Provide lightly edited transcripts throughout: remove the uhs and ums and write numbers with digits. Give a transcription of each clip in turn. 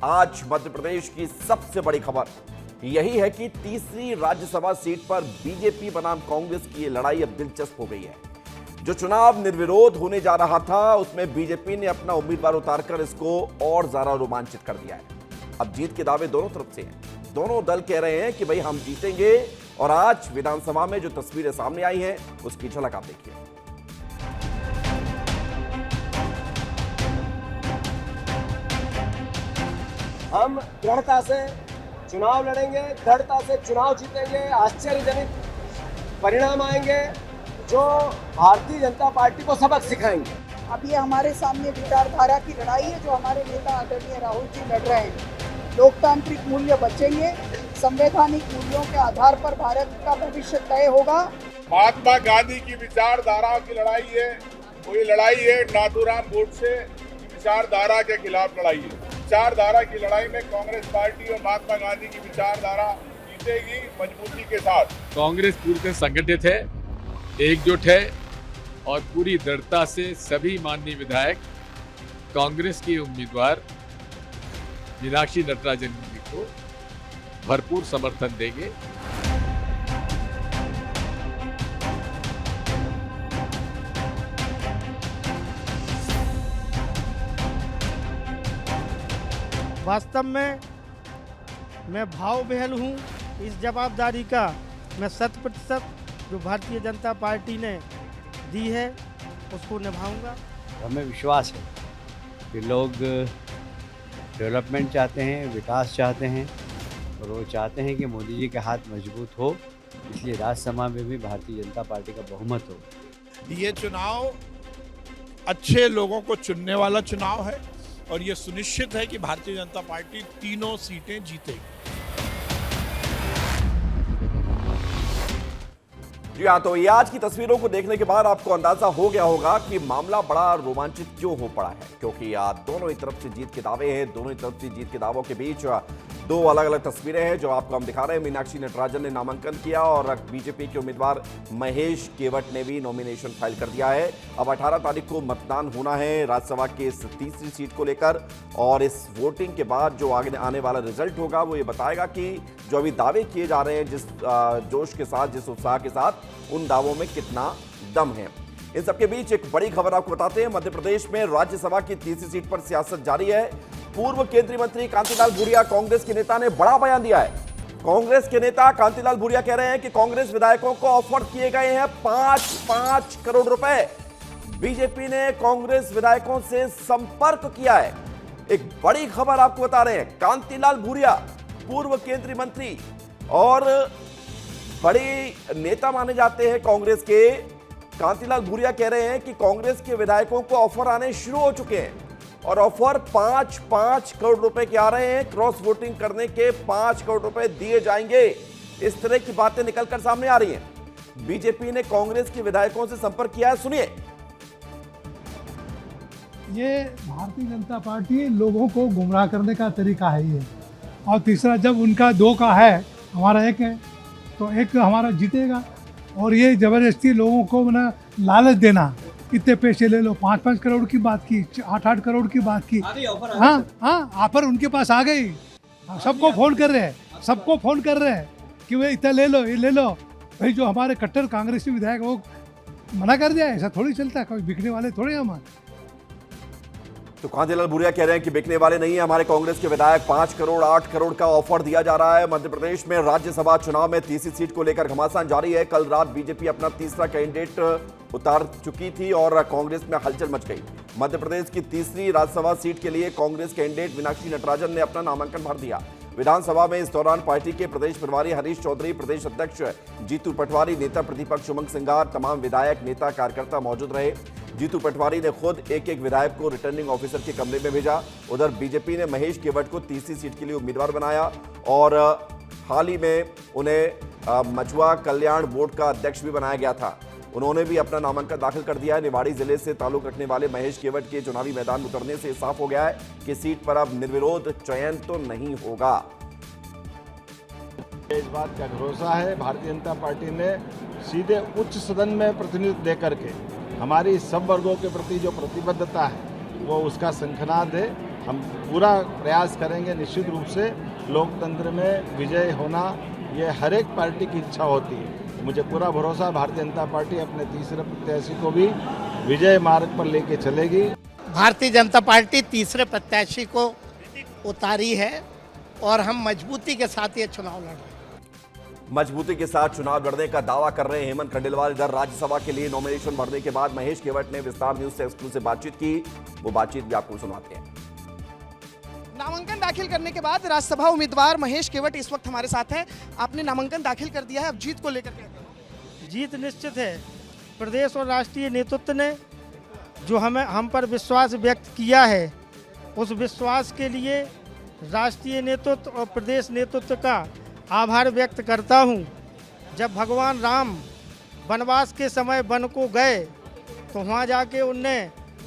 आज मध्य प्रदेश की सबसे बड़ी खबर यही है कि तीसरी राज्यसभा सीट पर बीजेपी बनाम कांग्रेस की ये लड़ाई अब दिलचस्प हो गई है। जो चुनाव निर्विरोध होने जा रहा था उसमें बीजेपी ने अपना उम्मीदवार उतारकर इसको और ज्यादा रोमांचित कर दिया है। अब जीत के दावे दोनों तरफ से हैं। दोनों दल कह रहे हैं कि भाई हम जीतेंगे और आज विधानसभा में जो तस्वीरें सामने आई हैं उसकी झलक आप देखिए। हम दृढ़ता से चुनाव लड़ेंगे, दृढ़ता से चुनाव जीतेंगे, आश्चर्यजनक परिणाम आएंगे जो भारतीय जनता पार्टी को सबक सिखाएंगे। अब ये हमारे सामने विचारधारा की लड़ाई है जो हमारे नेता आदरणीय राहुल जी लड़ रहे हैं। लोकतांत्रिक मूल्य बचेंगे, संवैधानिक मूल्यों के आधार पर भारत का भविष्य तय होगा। महात्मा गांधी की विचारधारा की लड़ाई है, वो ये लड़ाई है नाथूराम गोडसे की विचारधारा के खिलाफ लड़ाई है। विचारधारा की लड़ाई में कांग्रेस पार्टी और महात्मा गांधी की विचारधारा जीतेगी मजबूती के साथ। कांग्रेस पूरी तरह संगठित है, एकजुट है और पूरी दृढ़ता से सभी माननीय विधायक कांग्रेस की उम्मीदवार मीनाक्षी नटराजन जी को भरपूर समर्थन देंगे। वास्तव में मैं भाव विह्वल हूँ। इस जवाबदारी का मैं 100% जो भारतीय जनता पार्टी ने दी है उसको निभाऊंगा। हमें विश्वास है कि लोग डेवलपमेंट चाहते हैं, विकास चाहते हैं और वो चाहते हैं कि मोदी जी के हाथ मजबूत हो, इसलिए राज्यसभा में भी भारतीय जनता पार्टी का बहुमत हो। ये चुनाव अच्छे लोगों को चुनने वाला चुनाव है और ये सुनिश्चित है कि भारतीय जनता पार्टी तीनों सीटें जीतेगी। जी हाँ, तो ये आज की तस्वीरों को देखने के बाद आपको अंदाजा हो गया होगा कि मामला बड़ा रोमांचित क्यों हो पड़ा है, क्योंकि दोनों ही तरफ से जीत के दावे हैं। दोनों ही तरफ से जीत के दावों के बीच दो अलग अलग तस्वीरें हैं जो आपको हम दिखा रहे हैं। मीनाक्षी नटराजन ने नामांकन किया और बीजेपी के उम्मीदवार महेश केवट ने भी नॉमिनेशन फाइल कर दिया है। अब 18 तारीख को मतदान होना है राज्यसभा के इस तीसरी सीट को लेकर और इस वोटिंग के बाद जो आगे आने वाला रिजल्ट होगा वो ये बताएगा कि जो अभी दावे किए जा रहे हैं जिस जोश के साथ, जिस उत्साह के साथ, उन दावों में कितना दम है। इन सबके बीच एक बड़ी खबर आपको बताते हैं। मध्य प्रदेश में राज्यसभा की तीसरी सीट पर सियासत जारी है। पूर्व केंद्रीय मंत्री कांतिलाल भूरिया कांग्रेस के नेता ने बड़ा बयान दिया है। कांग्रेस के नेता कांतिलाल भूरिया कह रहे हैं कि कांग्रेस विधायकों को ऑफर किए गए हैं 5 करोड़ रुपए। बीजेपी ने कांग्रेस विधायकों से संपर्क किया है। एक बड़ी खबर आपको बता रहे हैं। कांतिलाल भूरिया पूर्व केंद्रीय मंत्री और बड़े नेता माने जाते हैं कांग्रेस के। कांतिलाल भूरिया कह रहे हैं कि कांग्रेस के विधायकों को ऑफर आने शुरू हो चुके हैं और ऑफर 5 करोड़ रुपए के आ रहे हैं। क्रॉस वोटिंग करने के 5 करोड़ रुपए दिए जाएंगे। इस तरह की बातें निकलकर सामने आ रही हैं। बीजेपी ने कांग्रेस के विधायकों से संपर्क किया है, सुनिए। ये भारतीय जनता पार्टी लोगों को गुमराह करने का तरीका है ये। और तीसरा, जब उनका 2 का है, हमारा 1 है, तो 1 हमारा जीतेगा। और ये जबरदस्ती लोगों को ना लालच देना, इतने पैसे ले लो, 5 करोड़ की बात की, 8 करोड़ की बात की। हाँ, ऑफर उनके पास आ गई। सबको फोन कर रहे हैं कि भाई इतना ले लो, ये ले लो। भाई जो हमारे कट्टर कांग्रेसी विधायक वो मना कर दिया, ऐसा थोड़ी चलता है। कोई बिकने वाले थोड़े हमारे। तो कांतिलाल भूरिया कह रहे हैं कि बिकने वाले नहीं है हमारे कांग्रेस के विधायक। 5 करोड़ 8 करोड़ का ऑफर दिया जा रहा है। मध्य प्रदेश में राज्यसभा चुनाव में तीसरी सीट को लेकर घमासान जारी है। कल रात बीजेपी अपना तीसरा कैंडिडेट उतार चुकी थी और कांग्रेस में हलचल मच गई। मध्य प्रदेश की तीसरी राज्यसभा सीट के लिए कांग्रेस कैंडिडेट मीनाक्षी नटराजन ने अपना नामांकन भर दिया। विधानसभा में इस दौरान पार्टी के प्रदेश प्रभारी हरीश चौधरी, प्रदेश अध्यक्ष जीतू पटवारी, नेता प्रतिपक्ष उमंग सिंगार, तमाम विधायक, नेता, कार्यकर्ता मौजूद रहे। जीतू पटवारी ने खुद एक विधायक को रिटर्निंग ऑफिसर के कमरे में भेजा। उधर बीजेपी ने महेश केवट को तीसरी सीट के लिए उम्मीदवार बनाया और हाल ही में उन्हें मछुआ कल्याण बोर्ड का अध्यक्ष भी बनाया गया था। उन्होंने भी अपना नामांकन दाखिल कर दिया है। निवाड़ी जिले से ताल्लुक रखने वाले महेश केवट के चुनावी मैदान में उतरने से साफ हो गया है कि सीट पर अब निर्विरोध चयन तो नहीं होगा। इस बात का भरोसा है भारतीय जनता पार्टी ने सीधे उच्च सदन में प्रतिनिधित्व दे करके हमारी सब वर्गों के प्रति जो प्रतिबद्धता है वो उसका शंखनाद है। हम पूरा प्रयास करेंगे। निश्चित रूप से लोकतंत्र में विजय होना ये हर एक पार्टी की इच्छा होती है। मुझे पूरा भरोसा भारतीय जनता पार्टी अपने तीसरे प्रत्याशी को भी विजय मार्ग पर लेके चलेगी। भारतीय जनता पार्टी तीसरे प्रत्याशी को उतारी है और हम मजबूती के साथ ये चुनाव लड़ रहे हैं। मजबूती के साथ चुनाव लड़ने का दावा कर रहे हैं हेमंत खंडेलवाल। इधर राज्यसभा के लिए नॉमिनेशन भरने के बाद महेश केवट ने विस्तार न्यूज से एक्सक्लूसिव बातचीत की। वो बातचीत भी आपको सुनाते हैं। नामांकन दाखिल करने के बाद राज्यसभा उम्मीदवार महेश केवट इस वक्त हमारे साथ हैं। आपने नामांकन दाखिल कर दिया है, अब जीत को लेकर क्या कहें? जीत निश्चित है। प्रदेश और राष्ट्रीय नेतृत्व ने जो हम पर विश्वास व्यक्त किया है, उस विश्वास के लिए राष्ट्रीय नेतृत्व और प्रदेश नेतृत्व का आभार व्यक्त करता हूं। जब भगवान राम वनवास के समय वन को गए तो वहां जाके उनने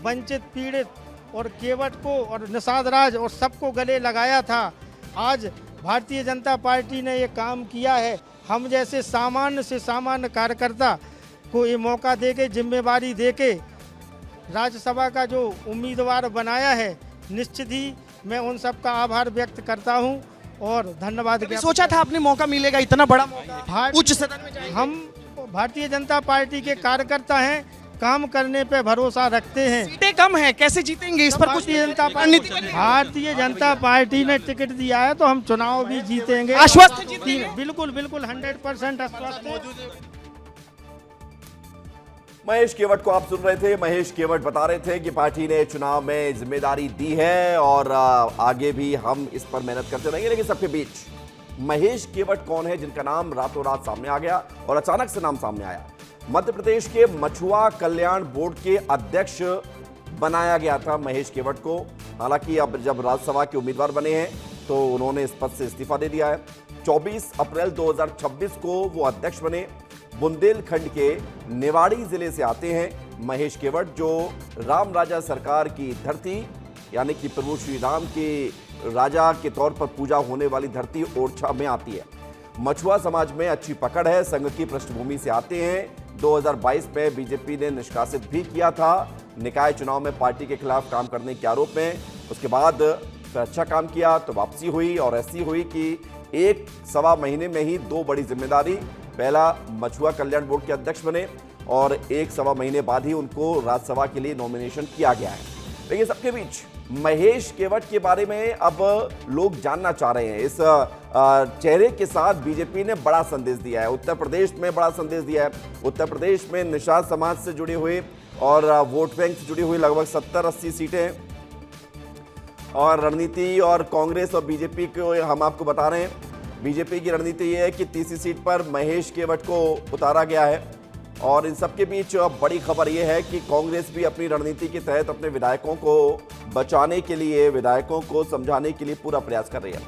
वंचित, पीड़ित और केवट को और निषाद राज और सबको गले लगाया था। आज भारतीय जनता पार्टी ने ये काम किया है। हम जैसे सामान्य से सामान्य कार्यकर्ता को ये मौका देके, जिम्मेवारी देके राज्यसभा का जो उम्मीदवार बनाया है, निश्चित ही मैं उन सब का आभार व्यक्त करता हूं और धन्यवाद। सोचा था आपने मौका मिलेगा, इतना बड़ा मौका उच्च सदन में जाएंगे? हम भारतीय जनता पार्टी के कार्यकर्ता हैं, काम करने पे भरोसा रखते हैं। सीटें कम है, कैसे जीतेंगे? इस पर कुछ भारतीय जनता पार्टी ने टिकट दिया है तो हम चुनाव भी जीतेंगे। आश्वस्त जीतेंगे? बिल्कुल बिल्कुल 100% आश्वस्त। महेश केवट को आप सुन रहे थे। महेश केवट बता रहे थे कि पार्टी ने चुनाव में जिम्मेदारी दी है और आगे भी हम इस पर मेहनत करते रहेंगे। लेकिन सबके बीच महेश केवट कौन है जिनका नाम रातों रात सामने आ गया और अचानक से नाम सामने आया? मध्य प्रदेश के मछुआ कल्याण बोर्ड के अध्यक्ष बनाया गया था महेश केवट को। हालांकि अब जब राज्यसभा के उम्मीदवार बने हैं तो उन्होंने इस पद से इस्तीफा दे दिया है। 24 अप्रैल 2026 को वो अध्यक्ष बने। बुंदेलखंड के निवाड़ी जिले से आते हैं महेश केवट, जो राम राजा सरकार की धरती यानी कि प्रभु श्री राम के राजा के तौर पर पूजा होने वाली धरती ओरछा में आती है। मछुआ समाज में अच्छी पकड़ है, संघ की पृष्ठभूमि से आते हैं। 2022 में बीजेपी ने निष्कासित भी किया था निकाय चुनाव में पार्टी के खिलाफ काम करने के आरोप में। उसके बाद फिर अच्छा काम किया तो वापसी हुई और ऐसी हुई कि 1-1.25 महीने में ही 2 बड़ी जिम्मेदारी। पहला मछुआ कल्याण बोर्ड के अध्यक्ष बने और 1-1.25 महीने बाद ही उनको राज्यसभा के लिए नॉमिनेशन किया गया है। लेकिन सबके बीच महेश केवट के बारे में अब लोग जानना चाह रहे हैं। इस चेहरे के साथ बीजेपी ने बड़ा संदेश दिया है, उत्तर प्रदेश में बड़ा संदेश दिया है। उत्तर प्रदेश में निषाद समाज से जुड़े हुए और वोट बैंक से जुड़ी हुई लगभग 70-80 सीटें और रणनीति और कांग्रेस और बीजेपी को हम आपको बता रहे हैं। बीजेपी की रणनीति यह है कि तीसरी सीट पर महेश केवट को उतारा गया है और इन सबके बीच बड़ी खबर यह है कि कांग्रेस भी अपनी रणनीति के तहत अपने विधायकों को बचाने के लिए, विधायकों को समझाने के लिए पूरा प्रयास कर रही है।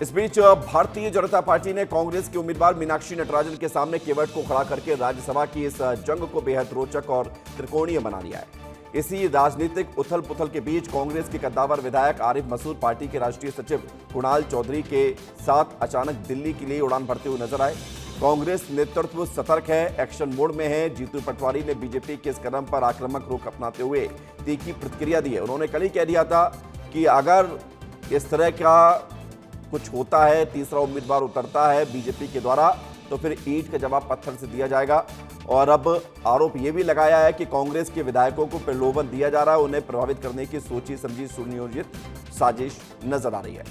इस बीच भारतीय जनता पार्टी ने कांग्रेस के उम्मीदवार मीनाक्षी नटराजन के सामने केवट को खड़ा करके राज्यसभा की इस जंग को बेहद रोचक और त्रिकोणीय बना दिया है। इसी राजनीतिक उथल पुथल के बीच कांग्रेस के कद्दावर विधायक आरिफ मसूद पार्टी के राष्ट्रीय सचिव कुणाल चौधरी के साथ अचानक दिल्ली के लिए उड़ान भरते हुए नजर आए। कांग्रेस नेतृत्व सतर्क है, एक्शन मोड में है। जीतू पटवारी ने बीजेपी के इस कदम पर आक्रामक रुख अपनाते हुए तीखी प्रतिक्रिया दी है। उन्होंने कल ही कह दिया था कि अगर इस तरह का कुछ होता है, तीसरा उम्मीदवार उतरता है बीजेपी के द्वारा, तो फिर ईंट का जवाब पत्थर से दिया जाएगा। और अब आरोप यह भी लगाया है कि कांग्रेस के विधायकों को प्रलोभन दिया जा रहा है, उन्हें प्रभावित करने की सोची समझी सुनियोजित साजिश नजर आ रही है।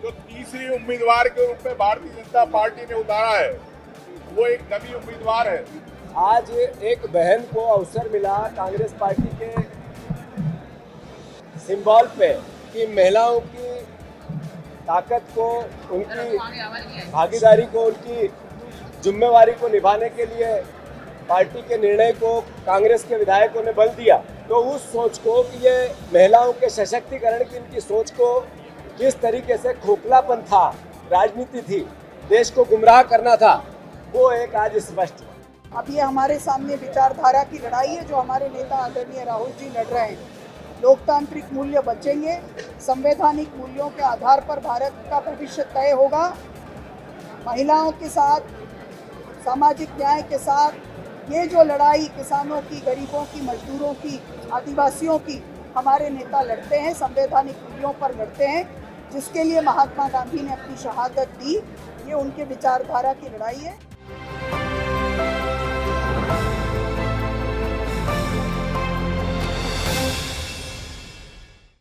जो तीसरी उम्मीदवार के रूप में भारतीय जनता पार्टी ने उतारा है वो एक नवी उम्मीदवार है। आज एक बहन को अवसर मिला कांग्रेस पार्टी के सिंबल पे कि महिलाओं की ताकत को, उनकी भागीदारी को, उनकी जिम्मेवारी को निभाने के लिए पार्टी के निर्णय को कांग्रेस के विधायकों ने बल दिया। तो उस सोच को कि ये महिलाओं के सशक्तिकरण की इनकी सोच को जिस तरीके से खोखलापन था, राजनीति थी, देश को गुमराह करना था, वो एक आज स्पष्ट है। अब ये हमारे सामने विचारधारा की लड़ाई है जो हमारे नेता आदरणीय राहुल जी लड़ रहे हैं। लोकतांत्रिक मूल्य बचेंगे, संवैधानिक मूल्यों के आधार पर भारत का भविष्य तय होगा। महिलाओं के साथ, सामाजिक न्याय के साथ, ये जो लड़ाई किसानों की, गरीबों की, मजदूरों की, आदिवासियों की हमारे नेता लड़ते हैं, संवैधानिक मूल्यों पर लड़ते हैं, जिसके लिए महात्मा गांधी ने अपनी शहादत दी, ये उनके विचारधारा की लड़ाई है।